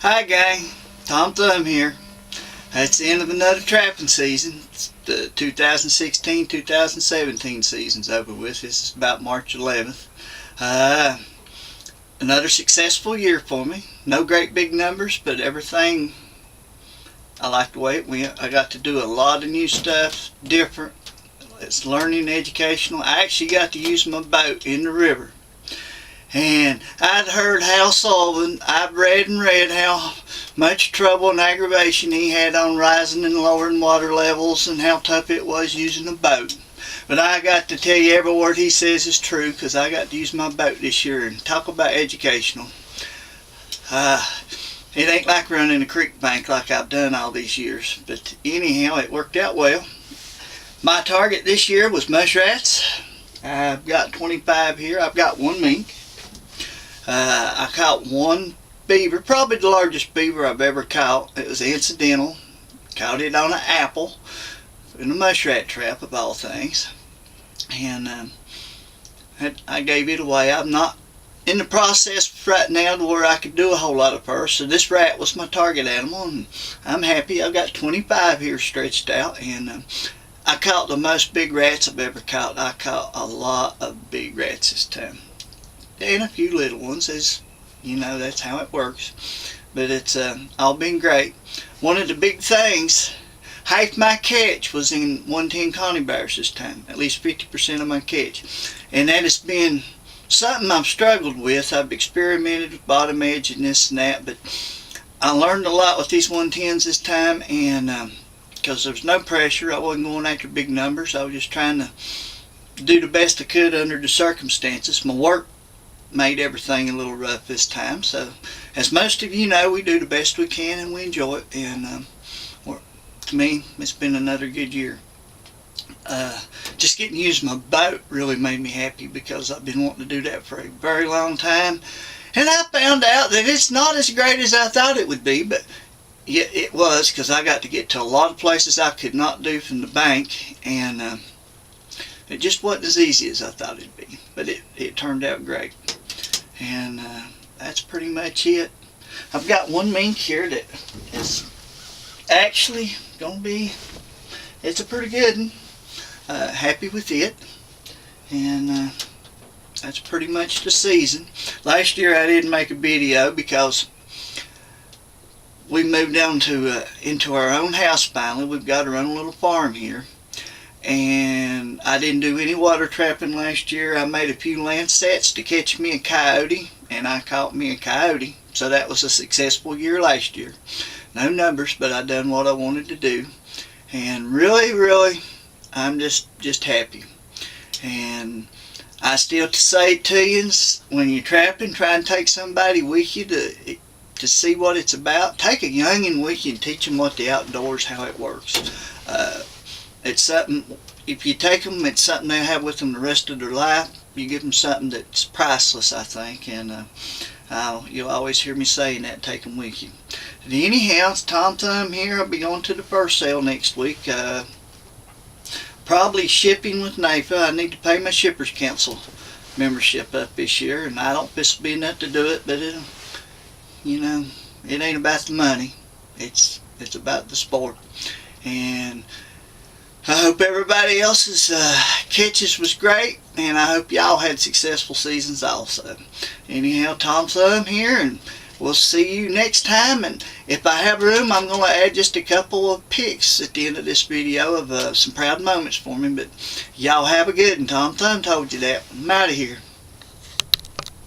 Hi gang, Tom Thumb here. It's the end of another trapping season. It's the 2016-2017 season's over with. This is about March 11th. Another successful year for me. No great big numbers, but everything, I like the way it went. I got to do a lot of new stuff, different. It's learning, educational. I actually got to use my boat in the river. And I'd heard Hal Sullivan, I've read how much trouble and aggravation he had on rising and lowering water levels and how tough it was using a boat. But I got to tell you every word he says is true, because I got to use my boat this year. And talk about educational. It ain't like running a creek bank like I've done all these years. But anyhow, it worked out well. My target this year was muskrats. I've got 25 here. I've got one mink. I caught one beaver, probably the largest beaver I've ever caught. It was incidental. Caught it on an apple in a muskrat trap of all things. And I gave it away. I'm not in the process right now to where I could do a whole lot of fur. So this rat was my target animal, and I'm happy. I've got 25 here stretched out, and I caught the most big rats I've ever caught. I caught a lot of big rats this time. And a few little ones, as you know, that's how it works. But it's all been great. One of the big things, half my catch was in 110 Connie bears this time. At least 50% of my catch. And that has been something I've struggled with. I've experimented with bottom edge and this and that. But I learned a lot with these 110s this time. And because there was no pressure, I wasn't going after big numbers. I was just trying to do the best I could under the circumstances. My work made everything a little rough this time, so as most of you know, we do the best we can and we enjoy it. And to me, it's been another good year. Just getting to use my boat really made me happy, because I've been wanting to do that for a very long time, and I found out that it's not as great as I thought it would be. But yeah, it was, because I got to get to a lot of places I could not do from the bank, and it just wasn't as easy as I thought it'd be, but it turned out great. And that's pretty much it. I've got one mink here that is actually going to be, it's a pretty good one. Happy with it. And that's pretty much the season. Last year I didn't make a video because we moved down to into our own house finally. We've got our own little farm here. And I didn't do any water trapping last year. I made a few lancets to catch me a coyote, and I caught me a coyote. So that was a successful year last year. No numbers, but I done what I wanted to do. And really, I'm just happy. And I still say to you, when you're trapping, try and take somebody with you to see what it's about. Take a youngin' with you and teach them what the outdoors, how it works. It's something, if you take them, it's something they'll have with them the rest of their life. You give them something that's priceless, I think, and you'll always hear me saying that, take them with you. And anyhow, it's Tom Thumb here. I'll be going to the fur sale next week. Probably shipping with NAFA. I need to pay my Shippers Council membership up this year, and I don't think this will be enough to do it, but it'll, you know, it ain't about the money. It's about the sport. And I hope everybody else's catches was great, and I hope y'all had successful seasons also. Anyhow, Tom Thumb here, and we'll see you next time. And if I have room, I'm going to add just a couple of pics at the end of this video of some proud moments for me. But y'all have a good one. Tom Thumb told you that. I'm out of here.